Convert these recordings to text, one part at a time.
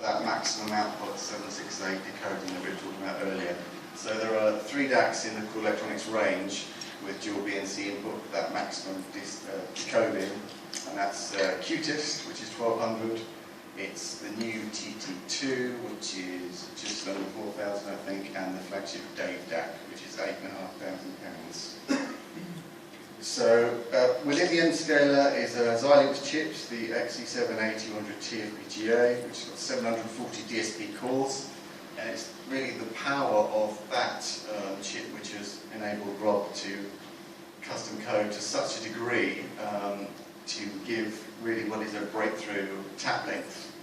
that maximum output 768 decoding that we were talking about earlier. So there are 3 DACs in the Chord Electronics range with dual BNC input for that maximum decoding, and that's QTIS, which is 1200. It's the new TT2, which is just under 4,000, I think, and the flagship Dave DAC, which is £8,500. So within the Mscaler is Xilinx chips, the XE7-8200 TFPGA, which has got 740 DSP cores, and it's really the power of that chip which has enabled Robb to custom code to such a degree to give really what is a breakthrough tap length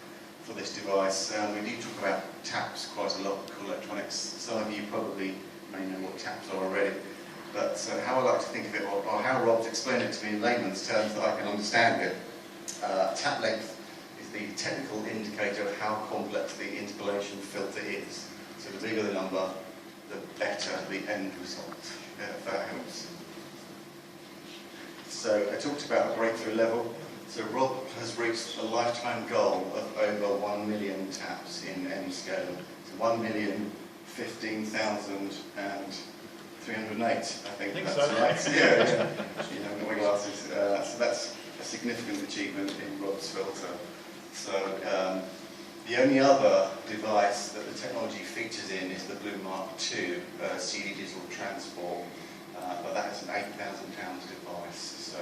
for this device. We do talk about taps quite a lot with Chord Electronics. Some of you probably may know what taps are already, but how I like to think of it, or how Robb's explained it to me in layman's terms that I can understand it, tap length is the technical indicator of how complex the interpolation filter is. So the bigger the number, the better the end result, if that helps. So I talked about a breakthrough level. So Robb has reached a lifetime goal of over 1 million taps in Mscaler. So 1,015,308, I think that's so. Right. Yeah. You know, I've got my glasses. So that's a significant achievement in Robb's filter. So the only other device that the technology features in is the Blue Mark II CD digital transform, but that is an £8,000 device. So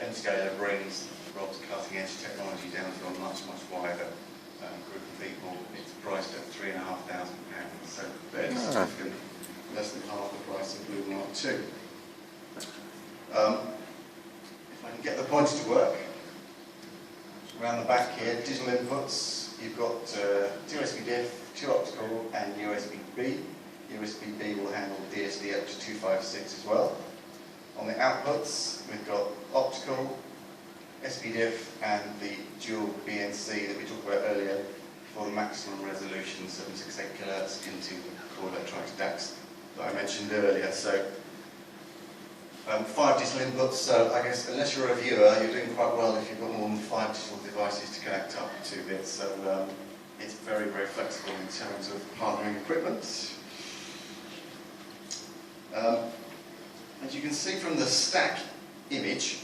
Mscaler brings Robb's cutting edge technology down to a much, much wider group of people. It's priced at £3,500, so very significant, less than half the price of Blue Mark II. If I can get the pointer to work, around the back here, digital inputs, you've got 2 USB-diff, 2 optical, and USB-B. USB-B will handle DSD up to 256 as well. On the outputs, we've got optical, SPD-diff, and the dual BNC that we talked about earlier for the maximum resolution, 768 kHz into the Chord Electronics DACs that I mentioned earlier. So 5 digital inputs, so I guess unless you're a viewer, you're doing quite well if you've got more than 5 digital devices to connect up to this. So it's very, very flexible in terms of partnering equipment. As you can see from the stack image,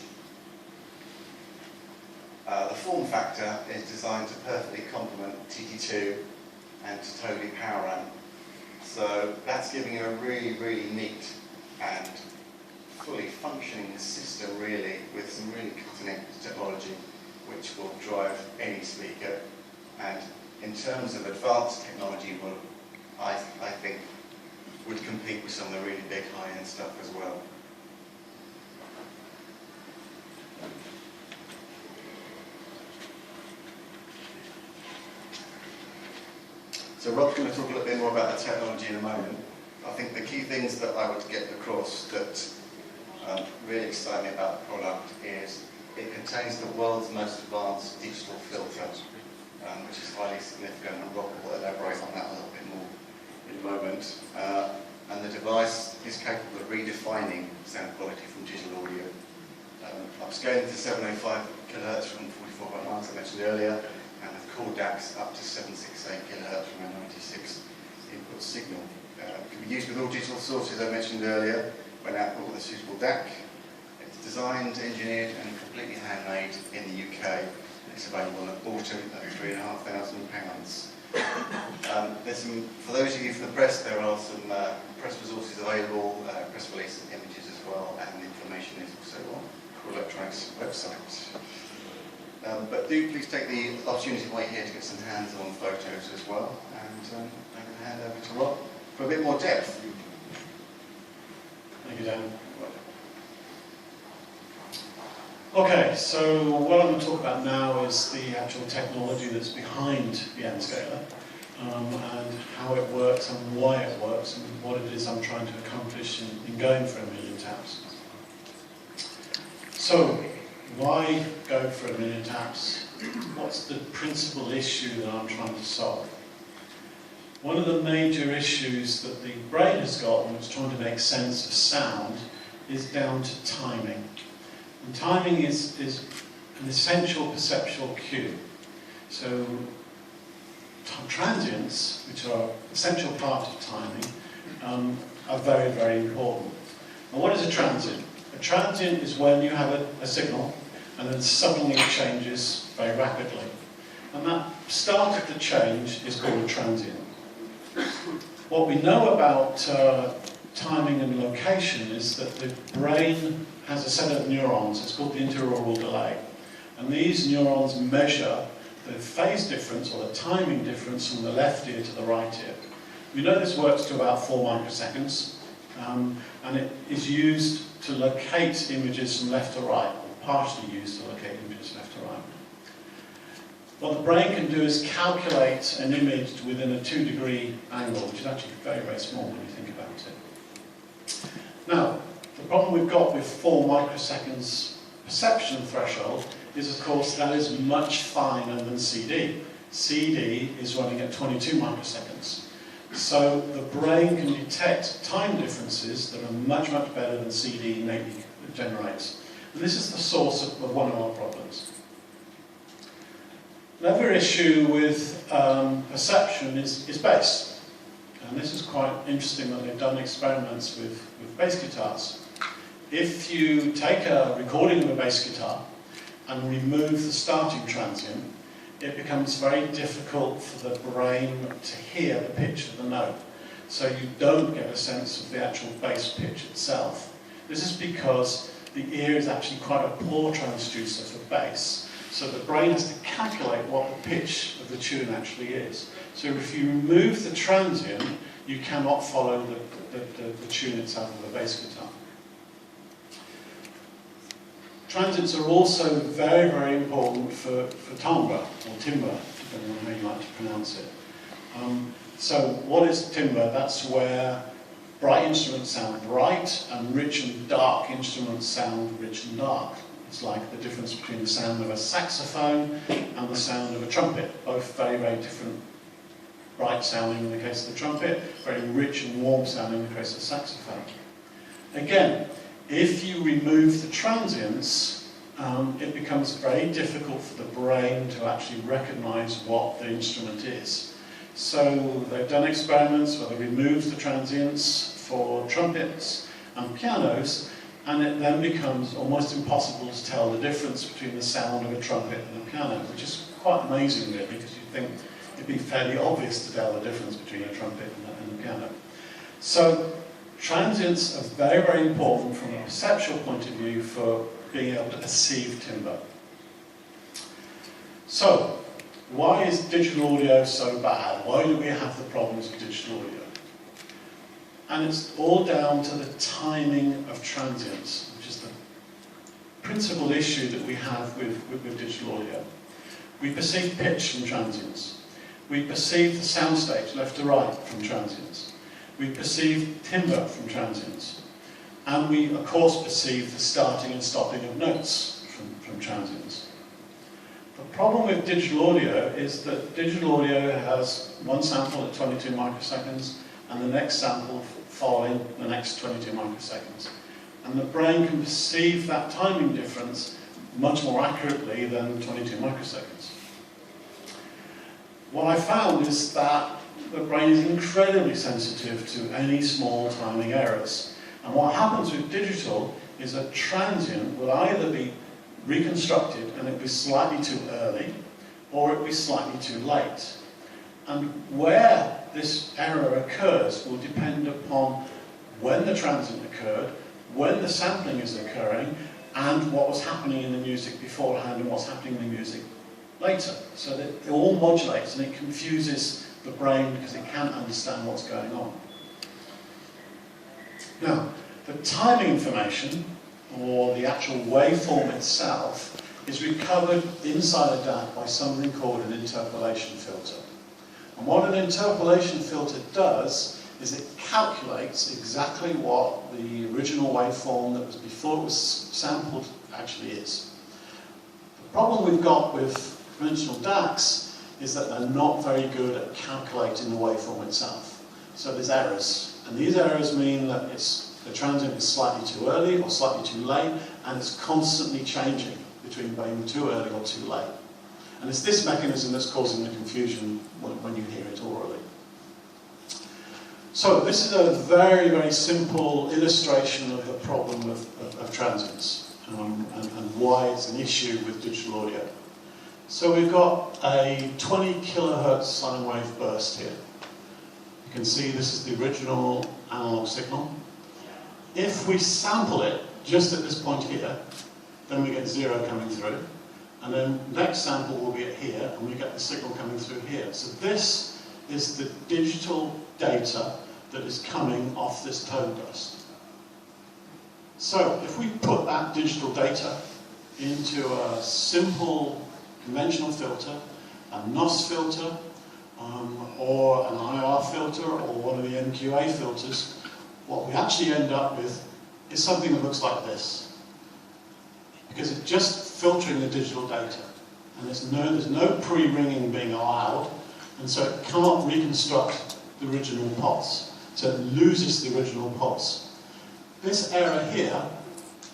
the form factor is designed to perfectly complement TT2 and to totally power amp. So that's giving you a really, really neat and fully functioning system, really, with some really cutting-edge technology which will drive any speaker. And in terms of advanced technology, will, I think, would compete with some of the really big high-end stuff as well. So Robb's going to talk a little bit more about the technology in a moment. I think the key things that I would get across that really excite me about the product is it contains the world's most advanced digital filter, which is highly significant, and Robb will elaborate on that a little bit more in a moment. And the device is capable of redefining sound quality from digital audio. Upscaling to 705 kHz from 44.1, as I mentioned earlier, and with chord DACs up to 768 kHz from a 96 input signal. It can be used with all digital sources I mentioned earlier when output with a suitable DAC. It's designed, engineered and completely handmade in the UK. It's available at autumn at £3,500. There's some, for those of you from the press, there are some press resources available, press release and images as well, and the information is also on Chord Electronics' website. But do please take the opportunity while you're here to get some hands-on photos as well, and I'm going to hand over to Robb for a bit more depth. Thank you, Dan. Okay, so what I'm going to talk about now is the actual technology that's behind the Mscaler, and how it works and why it works and what it is I'm trying to accomplish in going for 1 million taps. So, why go for 1 million taps? What's the principal issue that I'm trying to solve? One of the major issues that the brain has got when it's trying to make sense of sound is down to timing. And timing is an essential perceptual cue. So transients, which are an essential part of timing, are very, very important. And what is a transient? A transient is when you have a signal and then suddenly it changes very rapidly. And that start of the change is called a transient. What we know about timing and location is that the brain has a set of neurons, it's called the interaural delay. And these neurons measure the phase difference or the timing difference from the left ear to the right ear. We know this works to about 4 microseconds, and it is used to locate images from left to right, or partially used to locate images left to right. What the brain can do is calculate an image within a 2-degree angle, which is actually very, very small when you think about it. Now, the problem we've got with 4 microseconds perception threshold is, of course, that is much finer than CD. CD is running at 22 microseconds. So the brain can detect time differences that are much, much better than CD innately generates. And this is the source of one of our problems. Another issue with perception is bass. And this is quite interesting that they've done experiments with bass guitars. If you take a recording of a bass guitar and remove the starting transient, it becomes very difficult for the brain to hear the pitch of the note. So you don't get a sense of the actual bass pitch itself. This is because the ear is actually quite a poor transducer for bass. So the brain has to calculate what the pitch of the tune actually is. So if you remove the transient, you cannot follow the tune itself of the bass guitar. Transients are also very, very important for timbre, or timbre, depending on how you like to pronounce it. So what is timbre? That's where bright instruments sound bright, and rich and dark instruments sound rich and dark. It's like the difference between the sound of a saxophone and the sound of a trumpet. Both very, very different. Bright sounding in the case of the trumpet, very rich and warm sounding in the case of the saxophone. Again, if you remove the transients, it becomes very difficult for the brain to actually recognize what the instrument is. So they've done experiments where they remove the transients for trumpets and pianos, and it then becomes almost impossible to tell the difference between the sound of a trumpet and a piano, which is quite amazing really, because you think it'd be fairly obvious to tell the difference between a trumpet and a piano. So transients are very, very important from a perceptual point of view for being able to perceive timbre. So, why is digital audio so bad? Why do we have the problems with digital audio? And it's all down to the timing of transients, which is the principal issue that we have with digital audio. We perceive pitch from transients. We perceive the soundstage left to right from transients. We perceive timbre from transients. And we, of course, perceive the starting and stopping of notes from transients. The problem with digital audio is that digital audio has one sample at 22 microseconds and the next sample following the next 22 microseconds. And the brain can perceive that timing difference much more accurately than 22 microseconds. What I found is that the brain is incredibly sensitive to any small timing errors. And what happens with digital is a transient will either be reconstructed and it will be slightly too early, or it will be slightly too late. And where this error occurs will depend upon when the transient occurred, when the sampling is occurring, and what was happening in the music beforehand and what's happening in the music later. So that it all modulates and it confuses the brain because it can't understand what's going on. Now, the timing information, or the actual waveform itself, is recovered inside a DAC by something called an interpolation filter. And what an interpolation filter does is it calculates exactly what the original waveform that was before it was sampled actually is. The problem we've got with conventional DACs is that they're not very good at calculating the waveform itself. So there's errors, and these errors mean that the transient is slightly too early or slightly too late, and it's constantly changing between being too early or too late. And it's this mechanism that's causing the confusion when when you hear it orally. So this is a very, very simple illustration of the problem of transients and why it's an issue with digital audio. So we've got a 20 kilohertz sine wave burst here. You can see this is the original analog signal. If we sample it just at this point here, then we get 0 coming through. And then next sample will be at here, and we get the signal coming through here. So this is the digital data that is coming off this tone burst. So if we put that digital data into a simple conventional filter, a NOS filter, or an IR filter, or one of the MQA filters, what we actually end up with is something that looks like this. Because it's just filtering the digital data. And there's no pre-ringing being allowed, and so it can't reconstruct the original pulse. So it loses the original pulse. This error here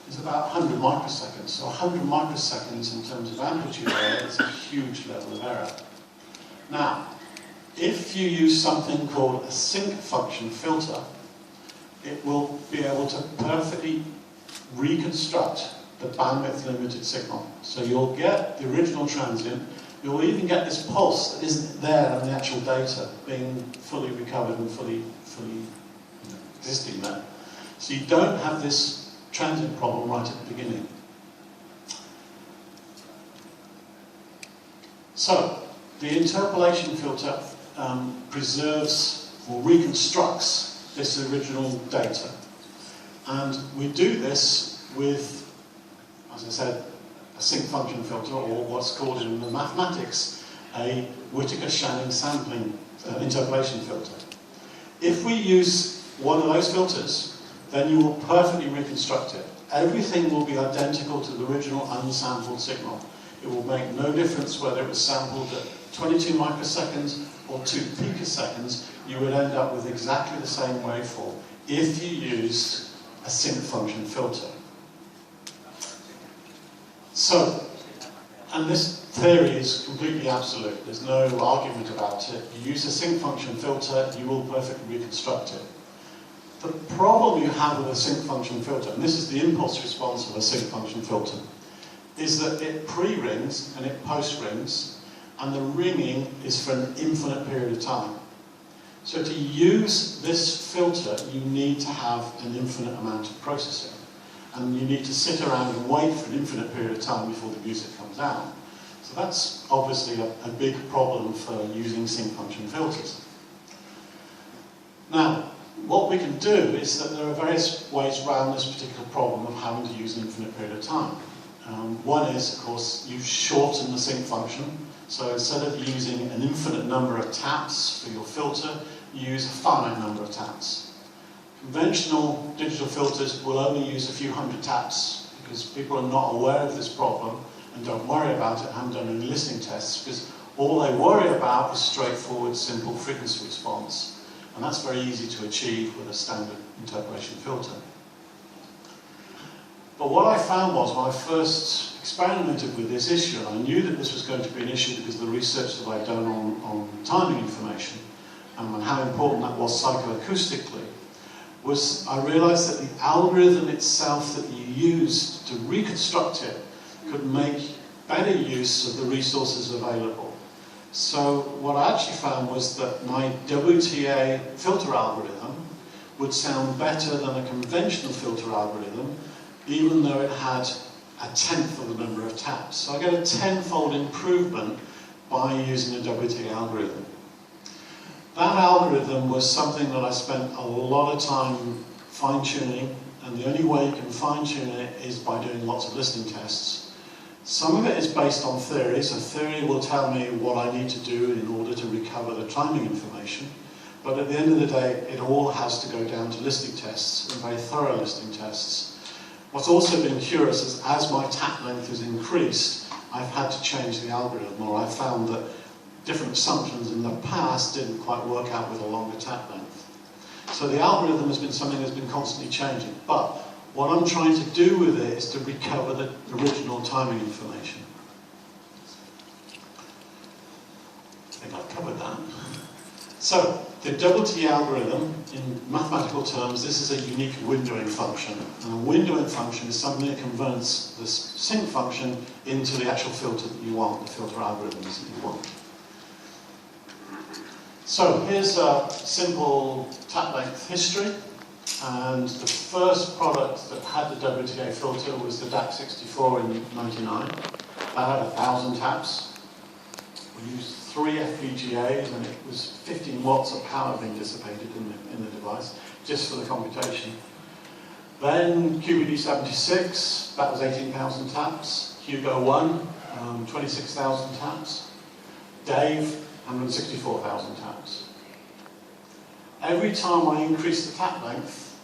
is about 100 microseconds. So 100 microseconds in terms of amplitude error is a huge level of error. Now, if you use something called a sync function filter, it will be able to perfectly reconstruct the bandwidth limited signal. So you'll get the original transient, you'll even get this pulse that isn't there in the actual data being fully recovered and fully existing there. So you don't have this transient problem right at the beginning. So the interpolation filter preserves or reconstructs this original data. And we do this with, as I said, a sync function filter, or what's called in the mathematics a Whittaker-Shannon sampling interpolation filter. If we use one of those filters, then you will perfectly reconstruct it. Everything will be identical to the original unsampled signal. It will make no difference whether it was sampled at 22 microseconds or 2 picoseconds. You would end up with exactly the same waveform if you used a sync function filter. So, and this theory is completely absolute. There's no argument about it. You use a sync function filter, you will perfectly reconstruct it. The problem you have with a sync function filter, and this is the impulse response of a sync function filter, is that it pre-rings and it post-rings, and the ringing is for an infinite period of time. So to use this filter, you need to have an infinite amount of processing. And you need to sit around and wait for an infinite period of time before the music comes down. So that's obviously a big problem for using sync function filters. Now, what we can do is that there are various ways around this particular problem of having to use an infinite period of time. One is, of course, you shorten the sync function. So instead of using an infinite number of taps for your filter, you use a finite number of taps. Conventional digital filters will only use a few hundred taps because people are not aware of this problem and don't worry about it, haven't done any listening tests, because all they worry about is straightforward, simple frequency response. And that's very easy to achieve with a standard interpolation filter. But what I found was, when I first experimented with this issue, and I knew that this was going to be an issue because of the research that I'd done on timing information and how important that was psychoacoustically, was I realized that the algorithm itself that you used to reconstruct it could make better use of the resources available. So what I actually found was that my WTA filter algorithm would sound better than a conventional filter algorithm, even though it had a tenth of the number of taps. So I get a tenfold improvement by using a WTA algorithm. That algorithm was something that I spent a lot of time fine-tuning, and the only way you can fine-tune it is by doing lots of listening tests. Some of it is based on theory, so theory will tell me what I need to do in order to recover the timing information, but at the end of the day, it all has to go down to listening tests, and very thorough listening tests. What's also been curious is, as my tap length has increased, I've had to change the algorithm, or I've found that different assumptions in the past didn't quite work out with a longer tap length. So the algorithm has been something that's been constantly changing, but what I'm trying to do with it is to recover the original timing information. I think I've covered that. So, the double T algorithm, in mathematical terms, this is a unique windowing function. And a windowing function is something that converts this sync function into the actual filter that you want, the filter algorithms that you want. So, here's a simple tap length history. And the first product that had the WTA filter was the DAC64 in '99. That had 1,000 taps. We used 3 FPGAs, and it was 15 watts of power being dissipated in the device, just for the computation. Then QBD76, that was 18,000 taps. Hugo 1, 26,000 taps. Dave, 164,000 taps. Every time I increased the tap length,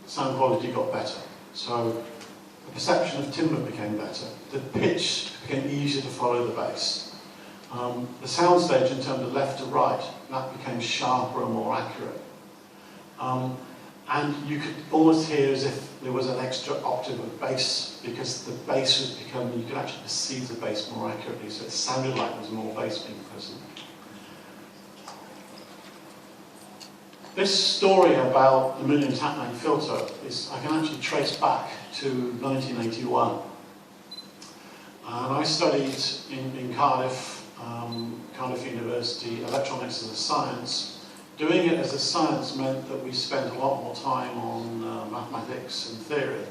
sound quality got better. So the perception of timbre became better. The pitch became easier to follow the bass. The soundstage in terms of left to right, that became sharper and more accurate. And you could almost hear as if there was an extra octave of bass, because the bass was becoming, you could actually perceive the bass more accurately, so it sounded like there was more bass being present. This story about the million tap length filter is, I can actually trace back to 1981. And I studied in Cardiff, Cardiff University, electronics as a science. Doing it as a science meant that we spent a lot more time on mathematics and theory.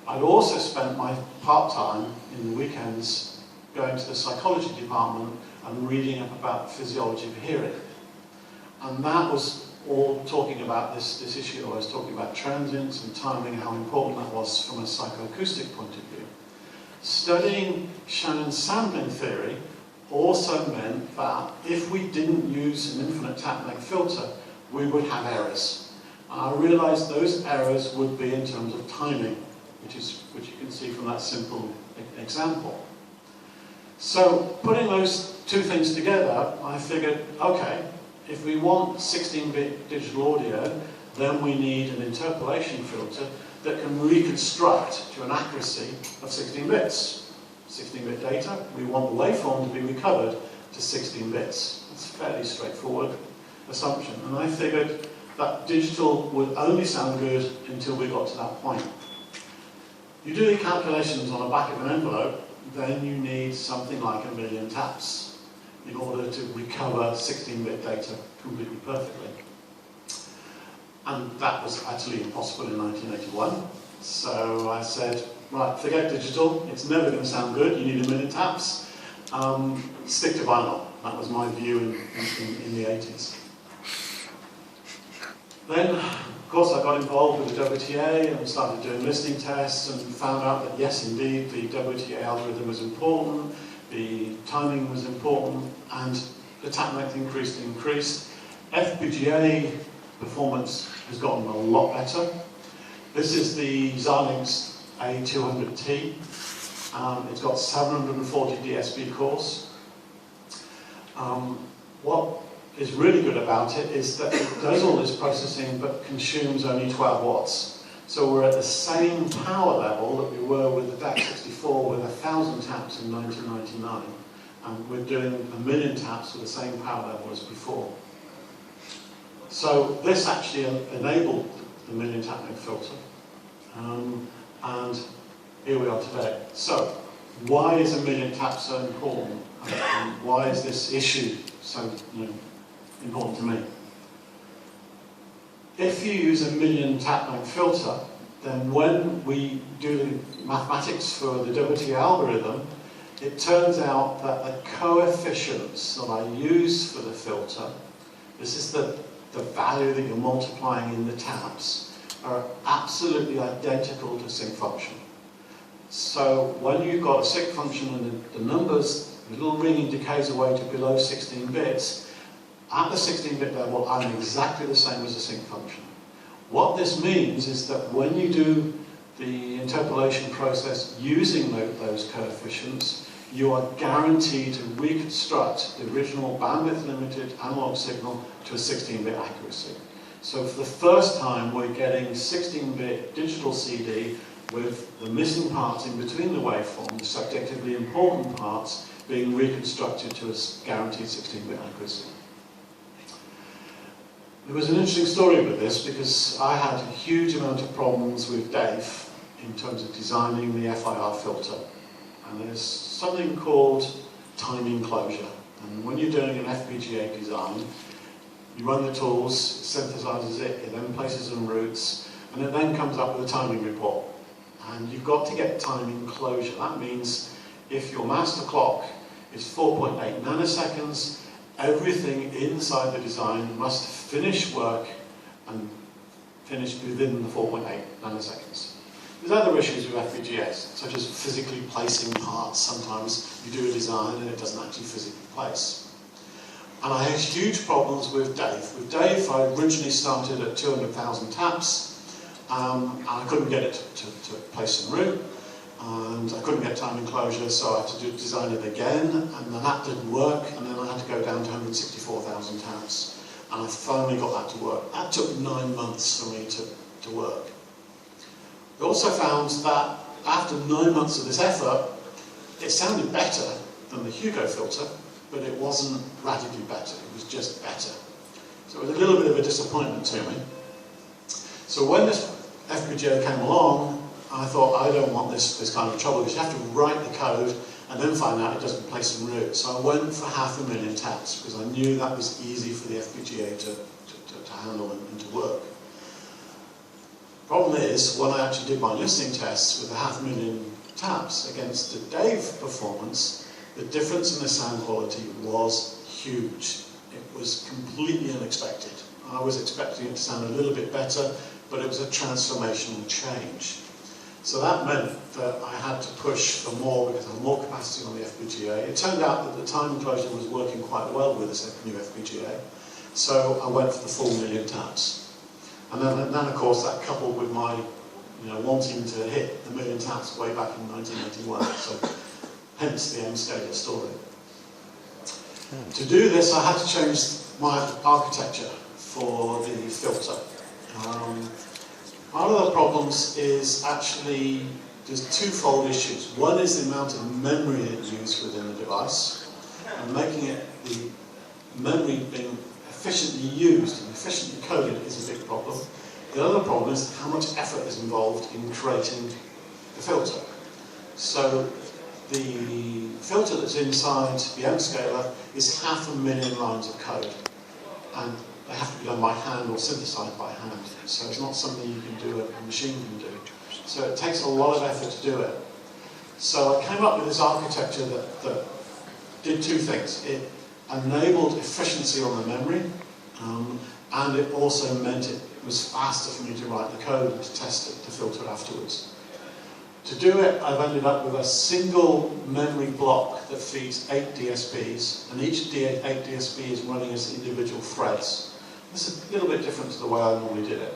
I'd also spent my part-time in the weekends going to the psychology department and reading up about the physiology of hearing. And that was all talking about this issue. I was talking about transients and timing, how important that was from a psychoacoustic point of view. Studying Shannon's sampling theory also meant that if we didn't use an infinite tap length filter, we would have errors. And I realized those errors would be in terms of timing, which you can see from that simple example. So putting those two things together, I figured, okay, if we want 16-bit digital audio, then we need an interpolation filter that can reconstruct to an accuracy of 16 bits. 16-bit data, we want the waveform to be recovered to 16 bits. It's a fairly straightforward assumption. And I figured that digital would only sound good until we got to that point. You do the calculations on the back of an envelope, then you need something like 1 million taps in order to recover 16-bit data completely perfectly. And that was actually impossible in 1981. So I said, right, forget digital, it's never going to sound good, you need 1 million taps. Stick to vinyl. That was my view in the 80s. Then, of course, I got involved with the WTA and started doing listening tests and found out that yes, indeed, the WTA algorithm was important, the timing was important, and the tap length increased and increased. FPGA performance has gotten a lot better. This is the Xilinx A200T. It's got 740 DSP cores. What is really good about it is that it does all this processing but consumes only 12 watts. So we're at the same power level that we were with the DAC64 with 1,000 taps in 1999. And we're doing 1 million taps with the same power level as before. So this actually enabled the 1 million tap length filter. And here we are today. So why is 1 million taps so important? And why is this issue so important to me? If you use 1 million tap length filter, then when we do the mathematics for the WTA algorithm, it turns out that the coefficients that I use for the filter, this is the value that you're multiplying in the taps, are absolutely identical to sync function. So when you've got a sync function and the numbers, the little ringing decays away to below 16 bits, at the 16-bit level, I'm exactly the same as a sync function. What this means is that when you do the interpolation process using those coefficients, you are guaranteed to reconstruct the original bandwidth-limited analog signal to a 16-bit accuracy. So for the first time, we're getting 16-bit digital CD with the missing parts in between the waveform, the subjectively important parts, being reconstructed to a guaranteed 16-bit accuracy. There was an interesting story with this because I had a huge amount of problems with Dave in terms of designing the FIR filter. And there's something called timing closure. And when you're doing an FPGA design, you run the tools, it synthesizes it then places in routes, and it then comes up with a timing report. And you've got to get timing closure. That means if your master clock is 4.8 nanoseconds, everything inside the design must finish work and finish within the 4.8 nanoseconds. There's other issues with FPGAs, such as physically placing parts. Sometimes you do a design and it doesn't actually physically place. And I had huge problems with Dave. With Dave, I originally started at 200,000 taps, and I couldn't get it to place en route, and I couldn't get timing closure, so I had to design it again, and then that didn't work, and then I had to go down to 164,000 taps, and I finally got that to work. That took 9 months for me to work. We also found that after 9 months of this effort, it sounded better than the Hugo filter, but it wasn't radically better, it was just better. So it was a little bit of a disappointment to me. So when this FPGA came along, I thought, I don't want this kind of trouble, because you have to write the code and then find out it doesn't place en route. So I went for 500,000 taps, because I knew that was easy for the FPGA to handle and to work. Problem is, when I actually did my listening tests with the 500,000 taps against the Dave performance, the difference in the sound quality was huge. It was completely unexpected. I was expecting it to sound a little bit better, but it was a transformational change. So that meant that I had to push for more because I had more capacity on the FPGA. It turned out that the timing closure was working quite well with this new FPGA, so I went for the full 1,000,000 taps. And then of course, that coupled with my wanting to hit the 1,000,000 taps way back in 1981, so hence the Mscaler story. To do this, I had to change my architecture for the filter. One of the problems is actually, there's twofold issues. One is the amount of memory it used within the device, and making it, the memory being efficiently used and efficiently coded is a big problem. The other problem is how much effort is involved in creating the filter. So the filter that's inside the Mscaler is 500,000 lines of code, and they have to be done by hand or synthesized by hand. So it's not something you can do, a machine can do. So it takes a lot of effort to do it. So I came up with this architecture that did two things. It enabled efficiency on the memory, and it also meant it was faster for me to write the code and to test it, to filter afterwards. To do it, I've ended up with a single memory block that feeds 8 DSPs, and each 8 DSP is running as individual threads. This is a little bit different to the way I normally did it.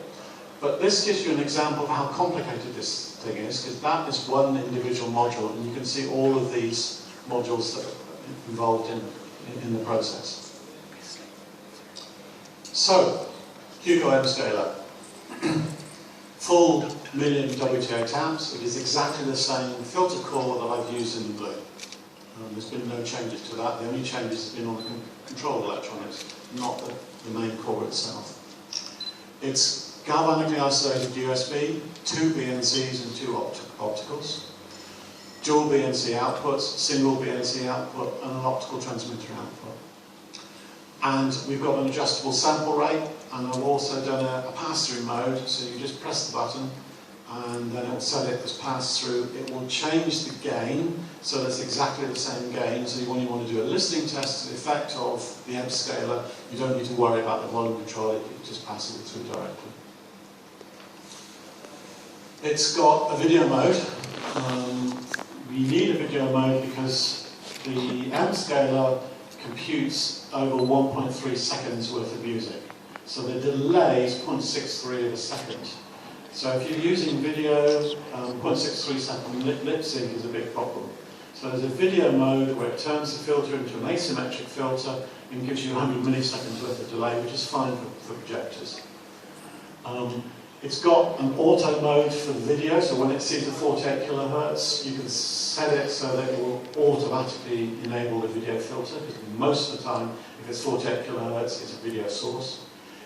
But this gives you an example of how complicated this thing is, because that is one individual module, and you can see all of these modules that are involved in the process. So, Hugo Mscaler. Full 1,000,000 WTA taps. It is exactly the same filter core that I've used in the blue. There's been no changes to that. The only changes have been on the control electronics, not the main core itself. It's galvanically isolated USB, 2 BNCs and 2 opticals, dual BNC outputs, single BNC output, and an optical transmitter output. And we've got an adjustable sample rate, and I've also done a pass-through mode, so you just press the button and then it will set it as pass-through. It will change the gain, so that's exactly the same gain. So when you want to do a listening test to the effect of the Mscaler, you don't need to worry about the volume control, it just passes it through directly. It's got a video mode. We need a video mode because the Mscaler computes over 1.3 seconds worth of music. So the delay is 0.63 of a second. So if you're using video, 0.63 second lip sync is a big problem. So there's a video mode where it turns the filter into an asymmetric filter and gives you 100 milliseconds worth of delay, which is fine for projectors. It's got an auto mode for the video, so when it sees the 48 kilohertz, you can set it so that it will automatically enable the video filter, because most of the time, if it's 48 kilohertz, it's a video source.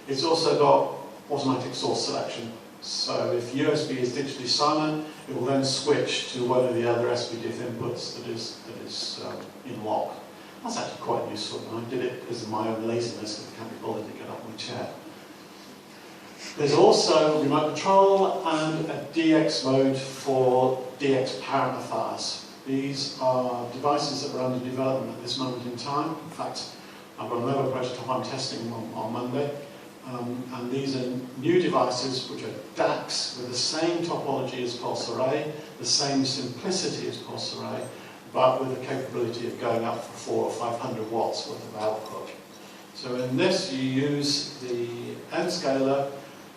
It's also got automatic source selection. So if USB is digitally silent, it will then switch to one of the other SPDIF inputs that is in lock. That's actually quite useful, and I did it because of my own laziness, because I can't be bothered to get up my chair. There's also remote control and a DX mode for DX power amplifiers. These are devices that are under development at this moment in time. In fact, I've got another prototype I'm testing on Monday. And these are new devices which are DACs with the same topology as pulse array, the same simplicity as pulse array, but with the capability of going up for 400 or 500 watts worth of output. So in this you use the Mscaler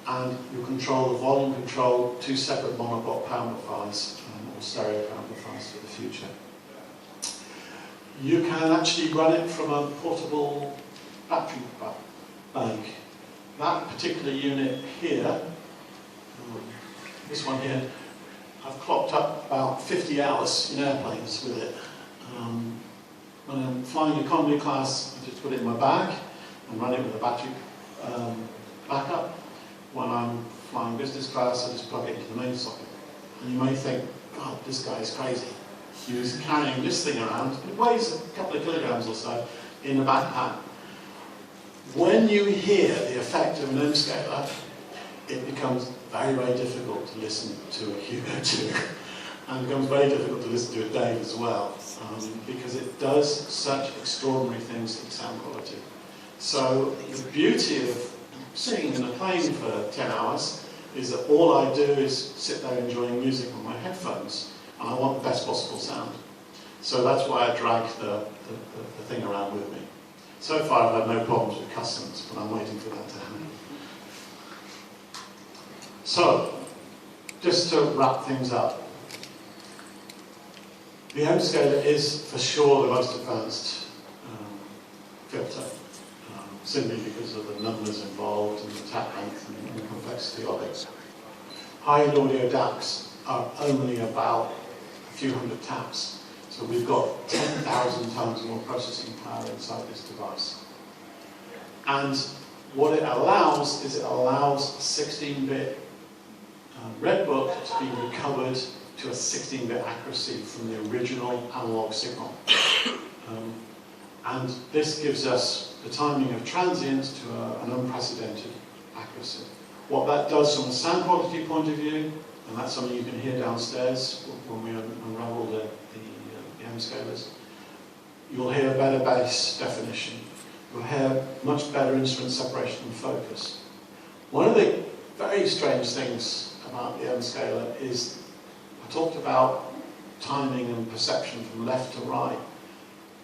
and you control the volume control, 2 separate monoblock power amplifiers or stereo power amplifiers for the future. You can actually run it from a portable battery bank. That particular unit here, this one here, I've clocked up about 50 hours in airplanes with it. When I'm flying economy class, I just put it in my bag and run it with a battery backup. When I'm flying business class, I just plug it into the main socket. And you may think, God, this guy is crazy. He was carrying this thing around. It weighs a couple of kilograms or so in a backpack. When you hear the effect of an Mscaler, it becomes very, very difficult to listen to a Hugo 2. And it becomes very difficult to listen to a Dave as well, because it does such extraordinary things to the sound quality. So the beauty of sitting in a plane for 10 hours is that all I do is sit there enjoying music on my headphones, and I want the best possible sound. So that's why I drag the thing around with me. So far I've had no problems with customs, but I'm waiting for that to happen. So, just to wrap things up, the Mscaler is for sure the most advanced filter, simply because of the numbers involved and the tap length and the complexity of it. High-end audio DACs are only about a few hundred taps. So we've got 10,000 times more processing power inside this device. And what it allows is it allows a 16-bit red book to be recovered to a 16-bit accuracy from the original analog signal. And this gives us the timing of transients to an unprecedented accuracy. What that does from a sound quality point of view, and that's something you can hear downstairs when we unravel the Mscalers, you'll hear better bass definition. You'll hear much better instrument separation and focus. One of the very strange things about the Mscaler is, I talked about timing and perception from left to right.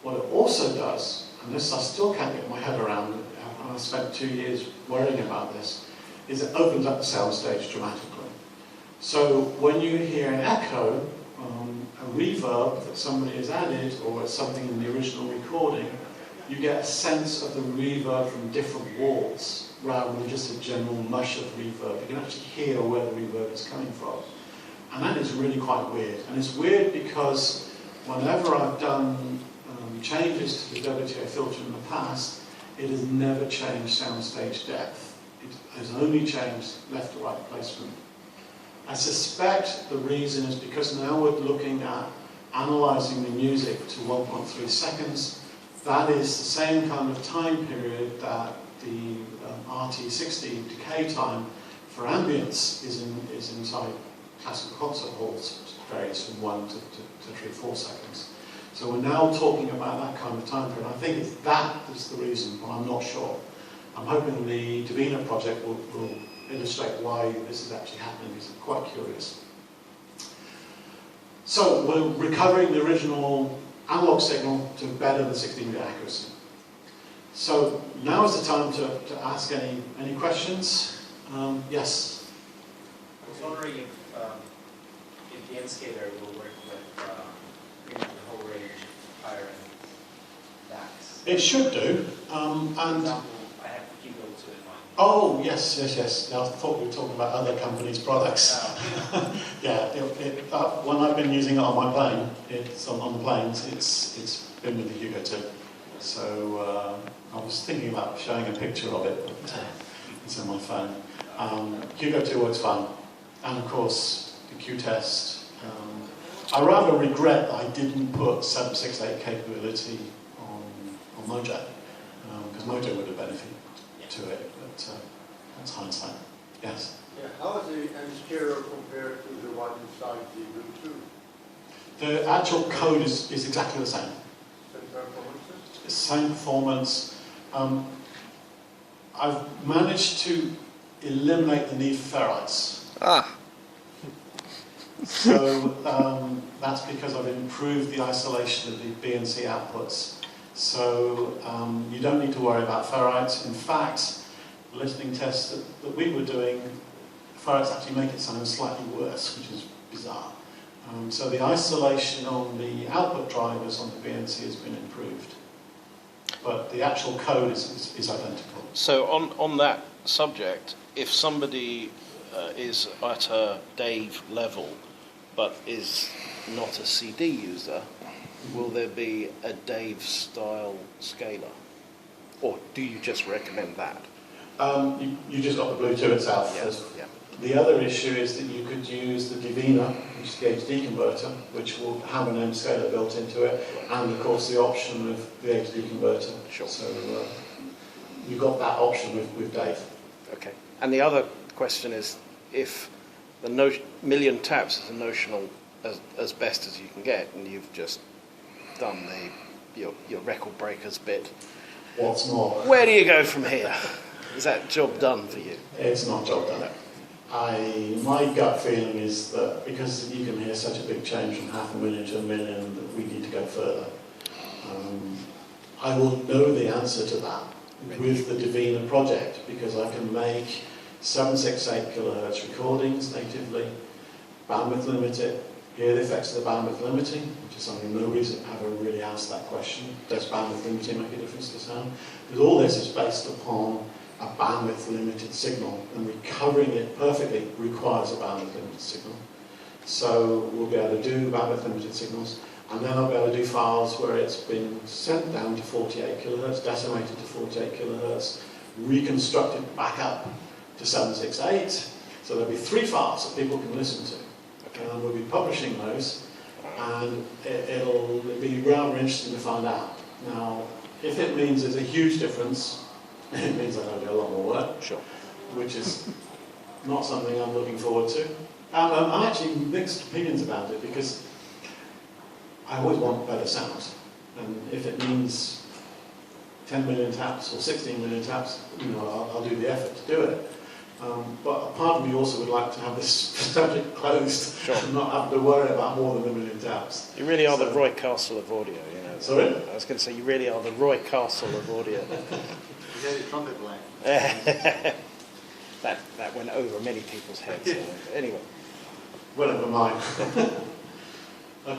What it also does, and this I still can't get my head around, and I spent 2 years worrying about this, is it opens up the soundstage dramatically. So when you hear an echo, a reverb that somebody has added, or something in the original recording, you get a sense of the reverb from different walls, rather than just a general mush of reverb. You can actually hear where the reverb is coming from. And that is really quite weird. And it's weird because whenever I've done changes to the WTA filter in the past, it has never changed soundstage depth. It has only changed left to right placement. I suspect the reason is because now we're looking at analysing the music to 1.3 seconds. That is the same kind of time period that the RT60 decay time for ambience is inside classical concert halls, which varies from 1 to 3 or 4 seconds. So we're now talking about that kind of time period. I think it's that that's the reason, but I'm not sure. I'm hoping the Davina project will illustrate why this is actually happening, because I'm quite curious. So we're recovering the original analog signal to better than 16-bit accuracy. So now is the time to ask any questions. Yes? I was wondering if the Mscaler will work with the whole range of higher end DACs. It should do. For example, I have Hugo 2 in mind. Oh, yes. I thought we were talking about other companies' products. Yeah, when I've been using it on my plane, it's on the planes, it's been with the Hugo 2. So I was thinking about showing a picture of it, but It's on my phone. Hugo 2 works fine. And of course, the Q-test. I rather regret that I didn't put 768 capability on Mojo, because Mojo would have benefited to it, but that's hindsight. Yes? Yeah, how is the Mscaler compared to the one inside the Bluetooth? The actual code is exactly the same. Same performances? Same performance. I've managed to eliminate the need for ferrites. Ah. So that's because I've improved the isolation of the BNC outputs. So you don't need to worry about ferrites. In fact, the listening tests that we were doing, ferrites actually make it sound slightly worse, which is bizarre. So the isolation on the output drivers on the BNC has been improved. But the actual code is identical. So on that subject, if somebody is at a Dave level but is not a CD user, will there be a Dave style scaler? Or do you just recommend that? You just got the Bluetooth itself. Yeah. The other issue is that you could use the Divina, which is the HD converter, which will have an M scaler built into it, and of course the option of the HD converter. Sure. So you've got that option with Dave. Okay. And the other question is, if the million taps is a notional as best as you can get, and you've just done your record breakers bit, What's more, where do you go from here? Is that job done for you? it's not job done. My gut feeling is that because you can hear such a big change from 500,000 to 1 million, that we need to go further. I will know the answer to that with the Divina project, because I can make 768 kilohertz recordings natively, bandwidth limited, hear the effects of the bandwidth limiting, which is something nobody's ever really asked that question. Does bandwidth limiting make a difference to sound? Because all this is based upon a bandwidth limited signal, and recovering it perfectly requires a bandwidth limited signal. So we'll be able to do bandwidth limited signals, and then I'll be able to do files where it's been sent down to 48 kilohertz, decimated to 48 kilohertz, reconstructed back up to 768. So there'll be 3 files that people can listen to. And we'll be publishing those, and it'll be rather interesting to find out. Now, if it means there's a huge difference, it means I don't do a lot more work, Sure. which is not something I'm looking forward to. I'm actually mixed opinions about it, because I always want better sound. And if it means 10 million taps or 16 million taps, I'll do the effort to do it. But a part of me also would like to have this subject closed, Sure. and not have to worry about more than 1 million taps. You really are the Roy Castle of audio, you know. Sorry? I was going to say, you really are the Roy Castle of audio. You had a trumpet line. that went over many people's heads. Anyway. Well, never mind.